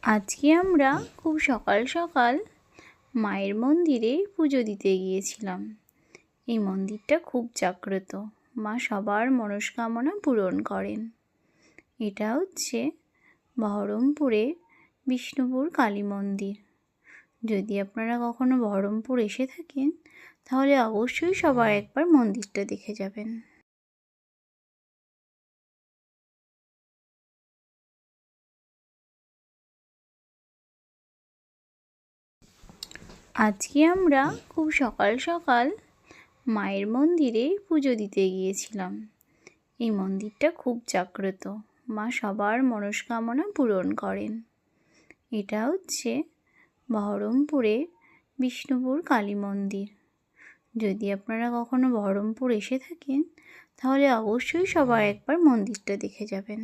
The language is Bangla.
আজকে আমরা খুব সকাল সকাল মায়ের মন্দিরে পুজো দিতে গিয়েছিলাম। এই মন্দিরটা খুব জাগ্রত, মা সবার মনস্কামনা পূরণ করেন। এটা হচ্ছে বহরমপুরে বিষ্ণুপুর কালী মন্দির। যদি আপনারা কখনো বহরমপুর এসে থাকেন তাহলে অবশ্যই সবার একবার মন্দিরটা দেখে যাবেন। আজকে আমরা খুব সকাল সকাল মায়ের মন্দিরে পুজো দিতে গিয়েছিলাম। এই মন্দিরটা খুব জাগ্রত, মা সবার মনস্কামনা পূরণ করেন। এটা হচ্ছে বহরমপুরে বিষ্ণুপুর কালী মন্দির। যদি আপনারা কখনো বহরমপুর এসে থাকেন তাহলে অবশ্যই সবার একবার মন্দিরটা দেখে যাবেন।